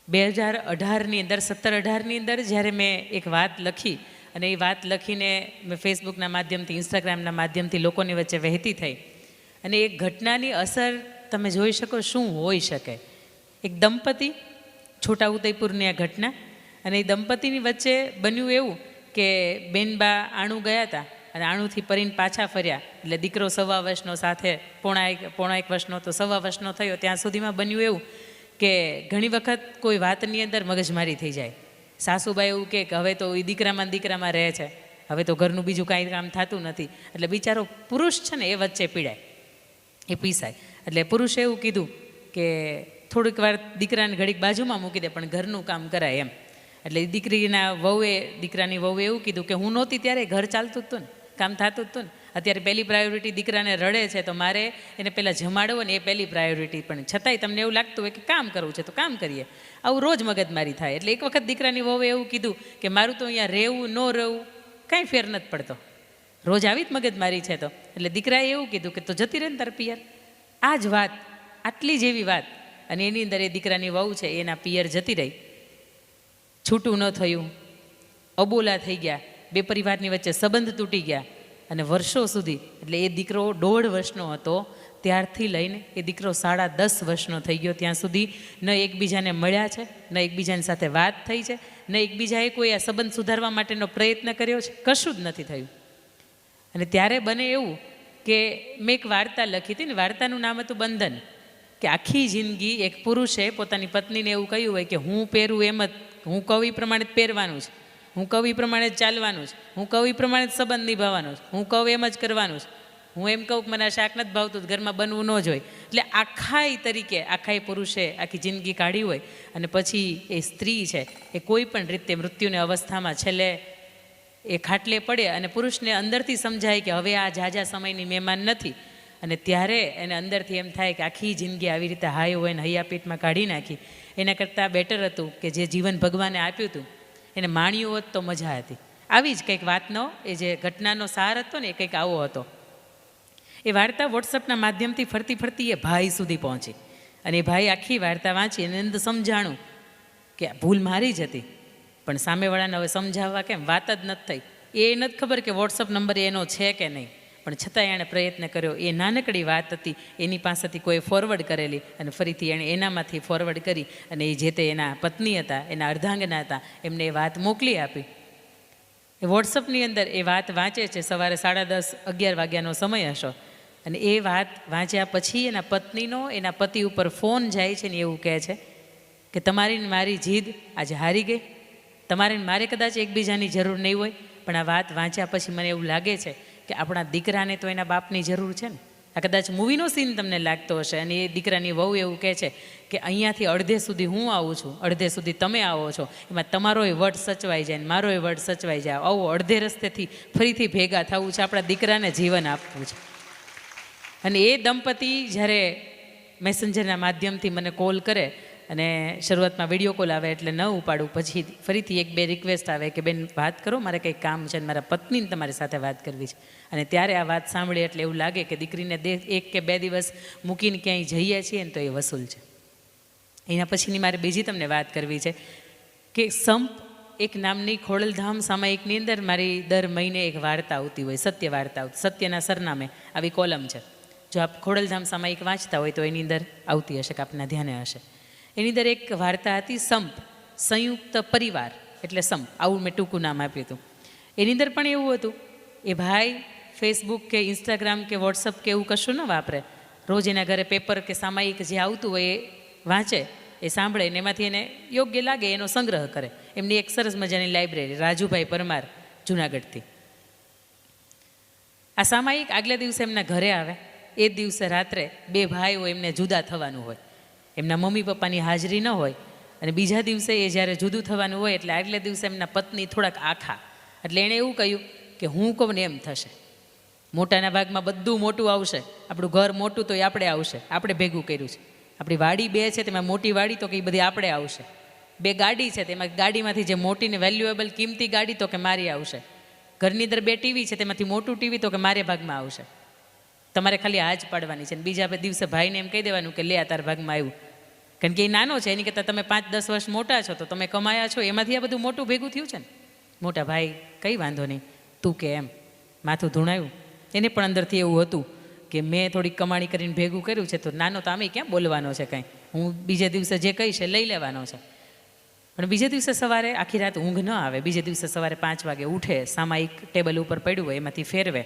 2018ની અંદર 17-18ની અંદર જ્યારે મેં એક વાત લખી અને એ વાત લખીને મેં ફેસબુકના માધ્યમથી, ઇન્સ્ટાગ્રામના માધ્યમથી લોકોની વચ્ચે વહેતી થઈ અને એ ઘટનાની અસર તમે જોઈ શકો શું હોઈ શકે. એક દંપતી, છોટાઉદેપુરની આ ઘટના, અને એ દંપતીની વચ્ચે બન્યું એવું કે બેનબા આણું ગયા હતા અને આણુંથી પરીને પાછા ફર્યા એટલે દીકરો 1.25 વર્ષનો સાથે પોણા એક વર્ષનો તો 1.25 વર્ષનો થયો. ત્યાં સુધીમાં બન્યું એવું કે ઘણી વખત કોઈ વાતની અંદર મગજમારી થઈ જાય. સાસુબાઈ એવું કે હવે તો એ દીકરામાં રહે છે, હવે તો ઘરનું બીજું કાંઈ કામ થતું નથી, એટલે બિચારો પુરુષ છે ને એ વચ્ચે પીડાય, એ પીસાય. એટલે પુરુષે એવું કીધું કે થોડીક વાર દીકરાને ઘડીક બાજુમાં મૂકી દે પણ ઘરનું કામ કરાય એમ. એટલે દીકરાની વહુએ એવું કીધું કે હું નહોતી ત્યારે ઘર ચાલતું જ હતું ને, કામ થતું જ હતું ને, અત્યારે પહેલી પ્રાયોરિટી દીકરાને રડે છે તો મારે એને પહેલાં જમાડવો ને એ પહેલી પ્રાયોરિટી, પણ છતાંય તમને એવું લાગતું હોય કે કામ કરવું છે તો કામ કરીએ, આવું રોજ મગજમારી થાય. એટલે એક વખત દીકરાની વહુએ એવું કીધું કે મારું તો અહીંયા રહેવું ન રહેવું કાંઈ ફેર નથી પડતો, રોજ આવી જ મગજમારી છે. તો એટલે દીકરાએ એવું કીધું કે તો જતી રહે ને તાર પિયર. આ જ વાત, આટલી જેવી વાત, અને એની અંદર એ દીકરાની વહુ છે એના પિયર જતી રહી, છૂટું ન થયું, અબોલા થઈ ગયા, બે પરિવારની વચ્ચે સંબંધ તૂટી ગયા અને વર્ષો સુધી, એટલે એ દીકરો 1.5 વર્ષનો હતો ત્યારથી લઈને એ દીકરો 10.5 વર્ષનો થઈ ગયો ત્યાં સુધી ન એકબીજાને મળ્યા છે, ન એકબીજાની સાથે વાત થઈ છે, ન એકબીજાએ કોઈ આ સંબંધ સુધારવા માટેનો પ્રયત્ન કર્યો છે, કશું જ નથી થયું. અને ત્યારે બને એવું કે મેં એક વાર્તા લખી હતી ને, વાર્તાનું નામ હતું બંધન. કે આખી જિંદગી એક પુરુષે પોતાની પત્નીને એવું કહ્યું હોય કે હું પહેરું એમ જ, હું કહું એ પ્રમાણે જ પહેરવાનું છે, હું કહું એ પ્રમાણે જ ચાલવાનું છે, હું કહું એ પ્રમાણે જ સંબંધ નિભાવવાનો છે, હું કહું એમ જ કરવાનું છે, હું એમ કહું કે મને આ શાક નથી ભાવતું ઘરમાં બનવું ન જોઈએ. એટલે આખાય પુરુષે આખી જિંદગી કાઢી હોય અને પછી એ સ્ત્રી છે એ કોઈ પણ રીતે મૃત્યુની અવસ્થામાં છેલ્લે એ ખાટલે પડે અને પુરુષને અંદરથી સમજાય કે હવે આ ઝાઝા સમયની મહેમાન નથી, અને ત્યારે એને અંદરથી એમ થાય કે આખી જિંદગી આવી રીતે હાય હોય ને હૈયાપીઠમાં કાઢી નાખી, એના કરતાં બેટર હતું કે જે જીવન ભગવાને આપ્યું હતું એને માણ્યું હોત તો મજા હતી. આવી જ કંઈક વાતનો એ જે ઘટનાનો સાર હતો ને એ કંઈક આવો હતો. એ વાર્તા વોટ્સઅપના માધ્યમથી ફરતી એ ભાઈ સુધી પહોંચી અને એ ભાઈ આખી વાર્તા વાંચી એને અંદર સમજાણું કે ભૂલ મારી જ હતી, પણ સામેવાળાને હવે સમજાવવા કેમ, વાત જ નથી થઈ. એ નથી ખબર કે વોટ્સઅપ નંબર એનો છે કે નહીં, પણ છતાં એણે પ્રયત્ન કર્યો. એ નાનકડી વાત હતી, એની પાસેથી કોઈ ફોરવર્ડ કરેલી અને ફરીથી એણે એનામાંથી ફોરવર્ડ કરી અને એ જે તે એના પત્ની હતા, એના અર્ધાંગના હતા, એમને એ વાત મોકલી આપી. એ વોટ્સઅપની અંદર એ વાત વાંચે છે, સવારે 10:30-11 વાગ્યાનો સમય હશો, અને એ વાત વાંચ્યા પછી એના પત્નીનો એના પતિ ઉપર ફોન જાય છે ને એવું કહે છે કે તમારી ને મારી જીદ આજે હારી ગઈ, તમારે મારે કદાચ એકબીજાની જરૂર નહીં હોય, પણ આ વાત વાંચ્યા પછી મને એવું લાગે છે કે આપણા દીકરાને તો એના બાપની જરૂર છે ને. આ કદાચ મૂવીનો સીન તમને લાગતો હશે અને એ દીકરાની વહુ એવું કહે છે કે અહીંયાથી અડધે સુધી હું આવું છું, અડધે સુધી તમે આવો છો, એમાં તમારોય વટ સચવાઈ જાય ને મારોય વટ સચવાઈ જાય, આવો અડધે રસ્તેથી ફરીથી ભેગા થવું છે, આપણા દીકરાને જીવન આપવું છે. અને એ દંપતી જ્યારે મેસેન્જરના માધ્યમથી મને કોલ કરે અને શરૂઆતમાં વિડીયો કોલ આવે એટલે ન ઉપાડું, પછી ફરીથી 1-2 રિક્વેસ્ટ આવે કે બેન વાત કરો, મારે કંઈક કામ છે અને મારા પત્નીને તમારી સાથે વાત કરવી છે. અને ત્યારે આ વાત સાંભળી એટલે એવું લાગે કે દીકરીને 1 કે 2 દિવસ મૂકીને ક્યાંય જઈએ છીએ ને તો એ વસૂલ છે. એના પછીની મારે બીજી તમને વાત કરવી છે કે સંપ એક નામની ખોડલધામ સામાયિકની અંદર મારી દર મહિને એક વાર્તા આવતી હોય, સત્ય વાર્તા આવતી, સત્યના સરનામે આવી કોલમ છે. જો આપ ખોડલધામ સામાયિક વાંચતા હોય તો એની અંદર આવતી હશે કે આપના ધ્યાને હશે. એની અંદર એક વાર્તા હતી સંપ, સંયુક્ત પરિવાર એટલે સંપ, આવું મેં ટૂંકું નામ આપ્યું હતું. એની અંદર પણ એવું હતું, એ ભાઈ ફેસબુક કે ઇન્સ્ટાગ્રામ કે વોટ્સઅપ કે એવું કશું ન વાપરે, રોજ એના ઘરે પેપર કે સામાયિક જે આવતું હોય એ વાંચે, એ સાંભળે ને એમાંથી એને યોગ્ય લાગે એનો સંગ્રહ કરે. એમની એક સરસ મજાની લાઇબ્રેરી, રાજુભાઈ પરમાર, જુનાગઢથી. આ સામાયિક આગલા દિવસે એમના ઘરે આવે, એ દિવસે રાત્રે 2 ભાઈઓ એમને જુદા થવાનું હોય, એમના મમ્મી પપ્પાની હાજરી ન હોય, અને બીજા દિવસે એ જ્યારે જુદું થવાનું હોય એટલે આગલે દિવસે એમના પત્ની થોડાક આખા, એટલે એણે એવું કહ્યું કે હું કહું ને એમ થશે, મોટાના ભાગમાં બધું મોટું આવશે, આપણું ઘર મોટું તો એ આપણે આવશે, આપણે ભેગું કર્યું છે, આપણી વાડી 2 છે તેમાં મોટી વાડી તો કે એ બધી આપણે આવશે, 2 ગાડી છે તેમાં ગાડીમાંથી જે મોટી ને વેલ્યુએબલ કિંમતી ગાડી તો કે મારી આવશે, ઘરની અંદર 2 ટીવી છે તેમાંથી મોટું ટીવી તો કે મારે ભાગમાં આવશે, તમારે ખાલી હાજ પાડવાની છે. અને બીજા દિવસે ભાઈને એમ કહી દેવાનું કે લે આ તારા ભાગમાં આવ્યું. કારણ કે એ નાનો છે, એની કરતાં તમે 5-10 વર્ષ મોટા છો, તો તમે કમાયા છો, એમાંથી આ બધું મોટું ભેગું થયું છે ને. મોટા ભાઈ કંઈ વાંધો નહીં, તું કે એમ માથું ધૂણાયું. એને પણ અંદરથી એવું હતું કે મેં થોડીક કમાણી કરીને ભેગું કર્યું છે, તો નાનો તો આમે ક્યાં બોલવાનો છે કાંઈ, હું બીજે દિવસે જે કહીશ એ લઈ લેવાનો છે. પણ બીજે દિવસે સવારે આખી રાત ઊંઘ ન આવે, બીજે દિવસે સવારે 5 વાગે ઉઠે, સામાયિક ટેબલ ઉપર પડ્યું હોય એમાંથી ફેરવે,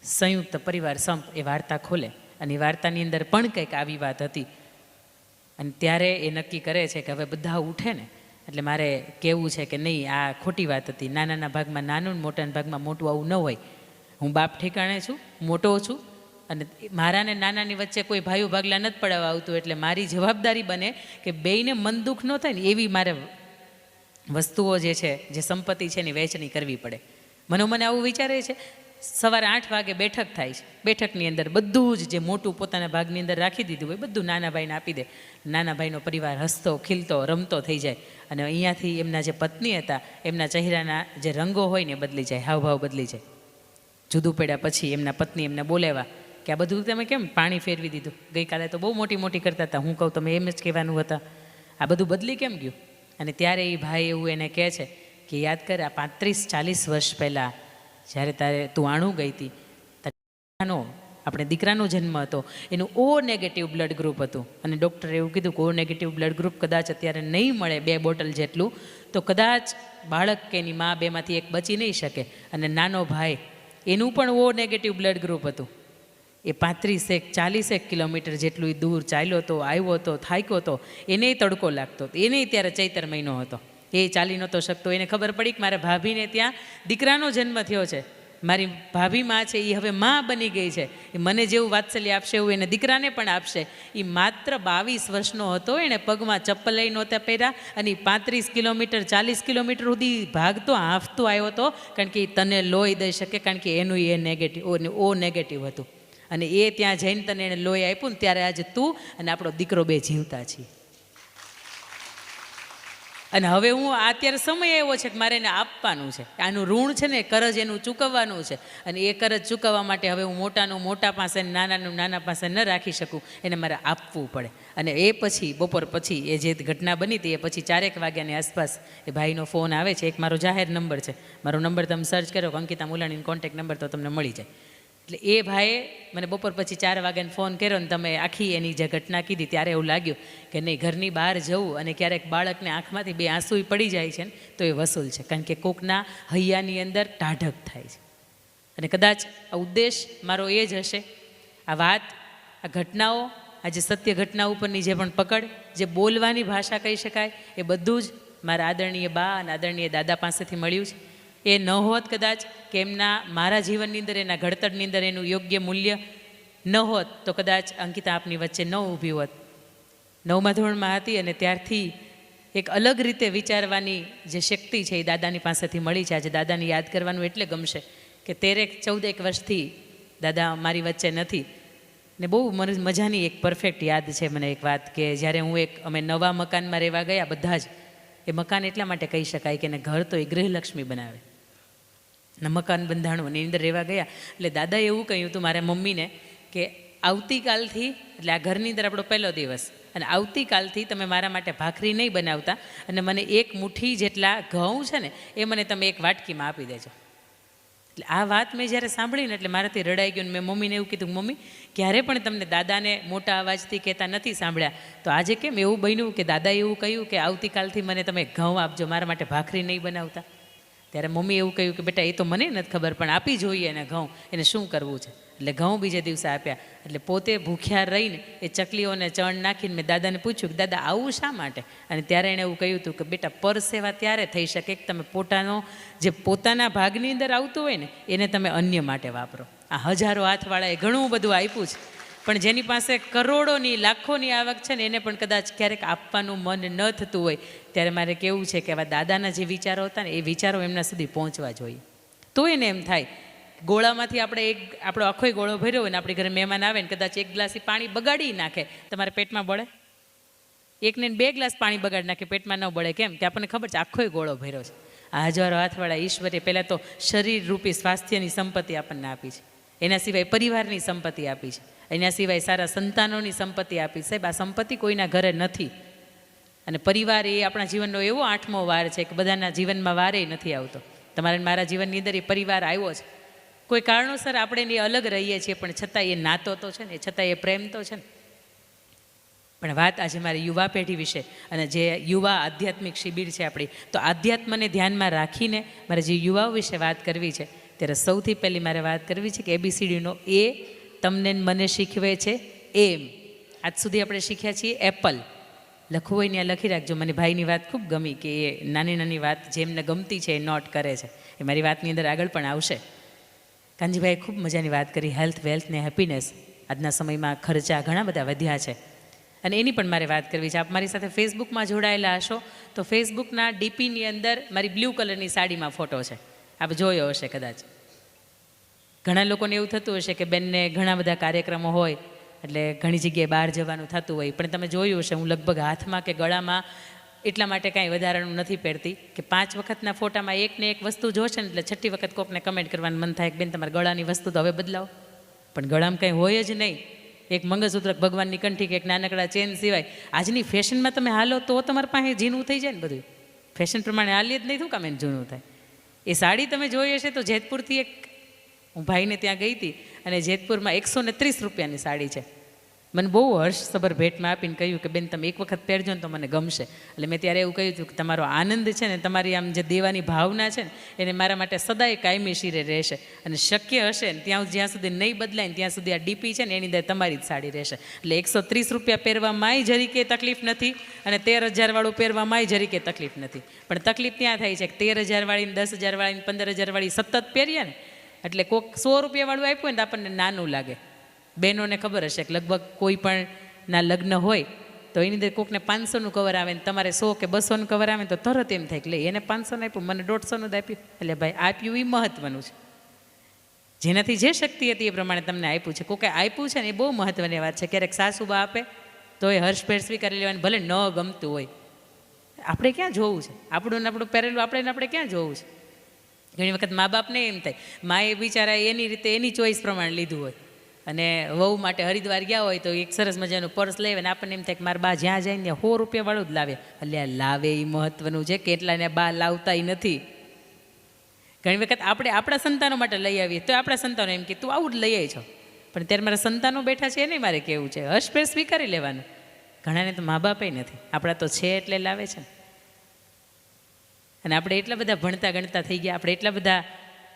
સંયુક્ત પરિવાર સંપ એ વાર્તા ખોલે, અને એ વાર્તાની અંદર પણ કંઈક આવી વાત હતી. અને ત્યારે એ નક્કી કરે છે કે હવે બધા ઉઠે ને એટલે મારે કહેવું છે કે નહીં, આ ખોટી વાત હતી. નાનાના ભાગમાં નાનું ને મોટાના ભાગમાં મોટું આવું ન હોય. હું બાપ ઠેકાણે છું, મોટો છું, અને મારા ને નાનાની વચ્ચે કોઈ ભાઈઓ ભાગલા નથી પડાવવા આવતું, એટલે મારી જવાબદારી બને કે બેયને મન દુઃખ ન થાય ને એવી મારે વસ્તુઓ જે છે, જે સંપત્તિ છે એની વહેંચણી કરવી પડે. મને આવું વિચારે છે. સવારે 8 વાગે બેઠક થાય છે, બેઠકની અંદર બધું જ જે મોટું પોતાના ભાગની અંદર રાખી દીધું હોય બધું નાના ભાઈને આપી દે. નાના ભાઈનો પરિવાર હસતો ખીલતો રમતો થઈ જાય, અને અહીંયાથી એમના જે પત્ની હતા એમના ચહેરાના જે રંગો હોય ને બદલી જાય, હાવભાવ બદલી જાય. જુદું પડ્યા પછી એમના પત્ની એમને બોલાવ્યા કે આ બધું તમે કેમ પાણી ફેરવી દીધું, ગઈકાલે તો બહુ મોટી મોટી કરતા હતા, હું કહું તમે એમ જ કહેવાનું હતા, આ બધું બદલી કેમ ગયું. અને ત્યારે એ ભાઈ એવું એને કહે છે કે યાદ કર, આ 35-40 વર્ષ પહેલાં જ્યારે તારે તું આણું ગઈ હતી, આપણે દીકરાનો જન્મ હતો, એનું O નેગેટિવ બ્લડ ગ્રુપ હતું, અને ડૉક્ટરે એવું કીધું કે O નેગેટિવ બ્લડ ગ્રુપ કદાચ અત્યારે નહીં મળે 2 બોટલ જેટલું, તો કદાચ બાળક કે એની મા બેમાંથી એક બચી નહીં શકે. અને નાનો ભાઈ એનું પણ O નેગેટિવ બ્લડ ગ્રુપ હતું. એ 35-40 કિલોમીટર જેટલું દૂર ચાલ્યો હતો, આવ્યો હતો, થાક્યો હતો, એને તડકો લાગતો, એને ત્યારે ચૈતર મહિનો હતો, એ ચાલી નહોતો શકતો. એને ખબર પડી કે મારા ભાભીને ત્યાં દીકરાનો જન્મ થયો છે, મારી ભાભી માં છે એ હવે માં બની ગઈ છે, એ મને જેવું વાત્સલ્ય આપશે એવું એને દીકરાને પણ આપશે. એ માત્ર 22 વર્ષનો હતો, એણે પગમાં ચપ્પલ લઈ નહોતા પહેર્યા, અને 35 કિલોમીટર 40 કિલોમીટર સુધી ભાગતો હાંફતો આવ્યો હતો, કારણ કે એ તને લોહી દઈ શકે, કારણ કે એનું એ નેગેટિવ O નેગેટિવ હતું. અને એ ત્યાં જઈને તને એને લોહી આપ્યું ને ત્યારે આજે તું અને આપણો દીકરો બે જીવતા છીએ. અને હવે હું અત્યારે સમય એવો છે કે મારે એને આપવાનું છે, આનું ઋણ છે ને કરજ એનું ચૂકવવાનું છે, અને એ કરજ ચૂકવવા માટે હવે હું મોટાનું મોટા પાસે નાનાનું નાના પાસે ન રાખી શકું, એને મારે આપવું પડે. અને એ પછી બપોર પછી એ જે ઘટના બની હતી એ પછી 4 વાગ્યાની આસપાસ એ ભાઈનો ફોન આવે છે. એક મારો જાહેર નંબર છે, મારો નંબર તમે સર્ચ કરો અંકિતા મુલાણીનો કોન્ટેક્ટ નંબર, તો તમને મળી જાય. એટલે એ ભાઈએ મને બપોર પછી 4 વાગ્યાને ફોન કર્યો, ને તમે આખી એની જે ઘટના કીધી ત્યારે એવું લાગ્યું કે નહીં, ઘરની બહાર જવું અને ક્યારેક બાળકને આંખમાંથી 2 આંસુય પડી જાય છે ને તો એ વસૂલ છે, કારણ કે કોકના હૈયાની અંદર ટાઢક થાય છે. અને કદાચ આ ઉદ્દેશ મારો એ જ હશે, આ વાત, આ ઘટનાઓ, આ જે સત્ય ઘટના ઉપરની જે પણ પકડ, જે બોલવાની ભાષા કહી શકાય, એ બધું જ મારા આદરણીય બા અને આદરણીય દાદા પાસેથી મળ્યું છે. એ ન હોત કદાચ કે એમના મારા જીવનની અંદર, એના ઘડતરની અંદર એનું યોગ્ય મૂલ્ય ન હોત, તો કદાચ અંકિતા આપની વચ્ચે ન ઊભી હોત. 9મા ધોરણમાં હતી અને ત્યારથી એક અલગ રીતે વિચારવાની જે શક્તિ છે એ દાદાની પાસેથી મળી છે. આજે દાદાને યાદ કરવાનું એટલે ગમશે કે 13-14 વર્ષથી દાદા મારી વચ્ચે નથી. ને બહુ મજાની એક પરફેક્ટ યાદ છે મને એક વાત, કે જ્યારે અમે નવા મકાનમાં રહેવા ગયા, બધા જ એ મકાન એટલા માટે કહી શકાય કે એને ઘર તો એ ગૃહલક્ષ્મી બનાવે, મકાન બંધાણું એની અંદર રહેવા ગયા. એટલે દાદાએ એવું કહ્યું હતું મારા મમ્મીને કે આવતીકાલથી, એટલે આ ઘરની અંદર આપણો પહેલો દિવસ, અને આવતીકાલથી તમે મારા માટે ભાખરી નહીં બનાવતા, અને મને 1 મુઠ્ઠી જેટલા ઘઉં છે ને એ મને તમે 1 વાટકીમાં આપી દેજો. એટલે આ વાત મેં જ્યારે સાંભળીને એટલે મારાથી રડાઈ ગયું. મેં મમ્મીને એવું કીધું, મમ્મી ક્યારે પણ તમને દાદાને મોટા અવાજથી કહેતા નથી સાંભળ્યા, તો આજે કેમ એવું બન્યું કે દાદાએ એવું કહ્યું કે આવતીકાલથી મને તમે ઘઉં આપજો, મારા માટે ભાખરી નહીં બનાવતા? ત્યારે મમ્મી એવું કહ્યું કે બેટા એ તો મને નથી ખબર, પણ આપી જોઈએ એને ઘઉં, એને શું કરવું છે. એટલે ઘઉં બીજે દિવસે આપ્યા. એટલે પોતે ભૂખ્યા રહીને એ ચકલીઓને ચણ નાખીને મેં દાદાને પૂછ્યું કે દાદા આવું શા માટે? અને ત્યારે એણે એવું કહ્યું હતું કે બેટા પરસેવા ત્યારે થઈ શકે કે તમે જે પોતાના ભાગની અંદર આવતું હોય ને એને તમે અન્ય માટે વાપરો. આ હજારો હાથવાળાએ ઘણું બધું આપ્યું છે, પણ જેની પાસે કરોડોની લાખોની આવક છે ને એને પણ કદાચ ક્યારેક આપવાનું મન ન થતું હોય, ત્યારે મારે કહેવું છે કે આવા દાદાના જે વિચારો હતા ને એ વિચારો એમના સુધી પહોંચવા જોઈએ. તો એને એમ થાય, ગોળામાંથી આપણે આપણો આખોય ગોળો ભર્યો હોય ને આપણી ઘરે મહેમાન આવે ને કદાચ 1 ગ્લાસ પાણી બગાડી નાખે, તમારે પેટમાં બળે? 1 ને 2 ગ્લાસ પાણી બગાડી નાખે, પેટમાં ન બળે. કેમ કે આપણને ખબર છે આખોય ગોળો ભર્યો છે. આ હજારો હાથવાળા ઈશ્વરે પહેલાં તો શરીર રૂપી સ્વાસ્થ્યની સંપત્તિ આપણને આપી છે, એના સિવાય પરિવારની સંપત્તિ આપી છે, એના સિવાય સારા સંતાનોની સંપત્તિ આપી. સાહેબ, આ સંપત્તિ કોઈના ઘરે નથી. અને પરિવાર એ આપણા જીવનનો એવો 8મો વાર છે કે બધાના જીવનમાં વારે નથી આવતો. તમારા મારા જીવનની અંદર એ પરિવાર આવ્યો છે. કોઈ કારણોસર આપણે એ અલગ રહીએ છીએ, પણ છતાં એ નાતો તો છે ને, છતાં એ પ્રેમ તો છે ને. પણ વાત આજે મારી યુવા પેઢી વિશે અને જે યુવા આધ્યાત્મિક શિબિર છે આપણી, તો આધ્યાત્મને ધ્યાનમાં રાખીને મારે જે યુવાઓ વિશે વાત કરવી છે, ત્યારે સૌથી પહેલી મારે વાત કરવી છે કે ABCDનો એ તમને મને શીખવે છે એમ. આજ સુધી આપણે શીખ્યા છીએ એપલ. લખવું હોય ત્યાં લખી રાખજો. મને ભાઈની વાત ખૂબ ગમી કે એ નાની નાની વાત જેમને ગમતી છે એ નોટ કરે છે. એ મારી વાતની અંદર આગળ પણ આવશે. કાનજીભાઈએ ખૂબ મજાની વાત કરી, હેલ્થ, વેલ્થ ને હેપીનેસ. આજના સમયમાં ખર્ચા ઘણા બધા વધ્યા છે અને એની પણ મારે વાત કરવી છે. આપ મારી સાથે ફેસબુકમાં જોડાયેલા હશો તો ફેસબુકના ડીપીની અંદર મારી બ્લુ કલરની સાડીમાં ફોટો છે. આપ જોયો હશે કદાચ. ઘણા લોકોને એવું થતું હશે કે બેનને ઘણા બધા કાર્યક્રમો હોય એટલે ઘણી જગ્યાએ બહાર જવાનું થતું હોય, પણ તમે જોયું હશે હું લગભગ હાથમાં કે ગળામાં એટલા માટે કાંઈ વધારાનું નથી પહેરતી કે 5 વખતના ફોટામાં એકને એક વસ્તુ જોશે ને એટલે 6ઠી વખત કોકને કમેન્ટ કરવાનું મન થાય કે બેન તમારા ગળાની વસ્તુ તો હવે બદલાવો. પણ ગળામાં કંઈ હોય જ નહીં. એક મંગળસૂત્ર, ભગવાનની કંઠી કે એક નાનકડા ચેન સિવાય આજની ફેશનમાં તમે હાલો તો તમારી પાસે ઝીણું થઈ જાય ને બધું. ફેશન પ્રમાણે હાલીએ જ નહીં, શું કામ એને જૂનું થાય. એ સાડી તમે જોઈ હશે તો જેતપુરથી હું ભાઈને ત્યાં ગઈ હતી અને જેતપુરમાં 130 રૂપિયાની સાડી છે. મને બહુ હર્ષસભર ભેટમાં આપીને કહ્યું કે બેન તમે એક વખત પહેરજો ને તો મને ગમશે. એટલે મેં ત્યારે એવું કહ્યું હતું કે તમારો આનંદ છે ને, તમારી આમ જે દેવાની ભાવના છે ને, એને મારા માટે સદાય કાયમી શિરે રહેશે. અને શક્ય હશે ને ત્યાં જ્યાં સુધી નહીં બદલાય ને ત્યાં સુધી આ ડીપી છે ને એની અંદર તમારી જ સાડી રહેશે. એટલે 130 રૂપિયા પહેરવામાંય જરીકે તકલીફ નથી અને 13,000 વાળું પહેરવામાંય જરીકે તકલીફ નથી. પણ તકલીફ ત્યાં થાય છે કે 13,000 વાળીને, 10,000 વાળીને, 15,000 વાળી સતત પહેરીએ ને એટલે કોઈક 100 રૂપિયા વાળું આપ્યું હોય ને તો આપણને નાનું લાગે. બહેનોને ખબર હશે કે લગભગ કોઈ પણ ના લગ્ન હોય તો એની અંદર કોઈકને 500નું કવર આવે ને તમારે 100 કે 200નું કવર આવે ને તો તરત એમ થાય કે લે એને 500નું આપ્યું, મને 150નું જ આપ્યું. એટલે ભાઈ આપ્યું એ મહત્ત્વનું છે. જેનાથી જે શક્તિ હતી એ પ્રમાણે તમને આપ્યું છે. કોકે આપ્યું છે ને એ બહુ મહત્ત્વની વાત છે. ક્યારેક સાસુબા આપે તો એ હર્ષભેર સ્વીકારી લેવાની, ભલે ન ગમતું હોય. આપણે ક્યાં જોવું છે આપણું ને આપણું પહેરેલું, આપણે ક્યાં જોવું છે. ઘણી વખત મા બાપને એમ થાય, માએ બિચારા એની રીતે એની ચોઈસ પ્રમાણે લીધું હોય અને વહુ માટે હરિદ્વાર ગયા હોય તો એક સરસ મજાનું પર્સ લેવે ને આપણને એમ થાય કે મારા બા જ્યાં જાય ને 100 રૂપિયા વાળું જ લાવે. એટલે લાવે એ મહત્ત્વનું છે, કેટલાને બા લાવતાય નથી. ઘણી વખત આપણે આપણા સંતાનો માટે લઈ આવીએ તો આપણા સંતાનો એમ કે તું આવું જ લઈ આવી છો, પણ ત્યારે મારા સંતાનો બેઠા છે એને મારે કેવું છે, હર્ષભેર સ્વીકારી લેવાનું. ઘણાને તો મા બાપે નથી, આપણા તો છે એટલે લાવે છે. અને આપણે એટલા બધા ભણતા ગણતા થઈ ગયા, આપણે એટલા બધા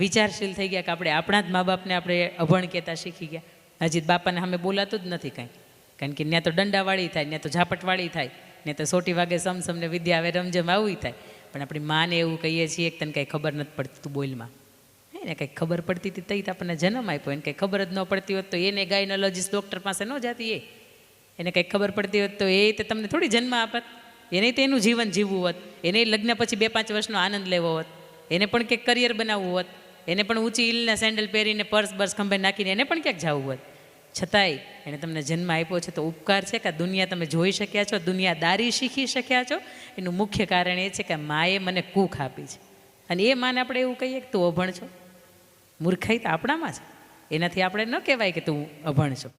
વિચારશીલ થઈ ગયા કે આપણે આપણા જ મા બાપને આપણે અભણ કહેતા શીખી ગયા. હજી બાપાને સામે બોલાતું જ નથી કાંઈ, કારણ કે ત્યાં તો દંડાવાળી થાય, ત્યાં તો ઝાપટવાળી થાય, ત્યાં તો સોટી વાગે સમસમને વિદ્યા આવે રમઝમ આવું થાય. પણ આપણી માને એવું કહીએ છીએ કે તને કંઈ ખબર નથી પડતી, તું બોલમાં. એને કંઈક ખબર પડતી હતી તઈ તો આપણને જન્મ આપ્યો. એને કંઈ ખબર જ ન પડતી હોત તો એને ગાયનોલોજીસ્ટ ડૉક્ટર પાસે ન જતી. એને કંઈક ખબર પડતી હોત તો એ તો તમને થોડી જન્મ આપત. એને તો એનું જીવન જીવવું હોત, એને લગ્ન પછી 2-5 વર્ષનો આનંદ લેવો હોત, એને પણ કંઈક કરિયર બનાવવું હોત, એને પણ ઊંચી હીલના સેન્ડલ પહેરીને પર્સ બર્સ ખંભે નાખીને એને પણ ક્યાંક જવું હોત. છતાંય એણે તમને જન્મ આપ્યો છે તો ઉપકાર છે કે આ દુનિયા તમે જોઈ શક્યા છો, દુનિયાદારી શીખી શક્યા છો. એનું મુખ્ય કારણ એ છે કે માએ મને કૂખ આપી છે. અને એ માને આપણે એવું કહીએ કે તું અભણ છો, મૂર્ખાઈ તો આપણામાં છે. એનાથી આપણે ન કહેવાય કે તું અભણ છો.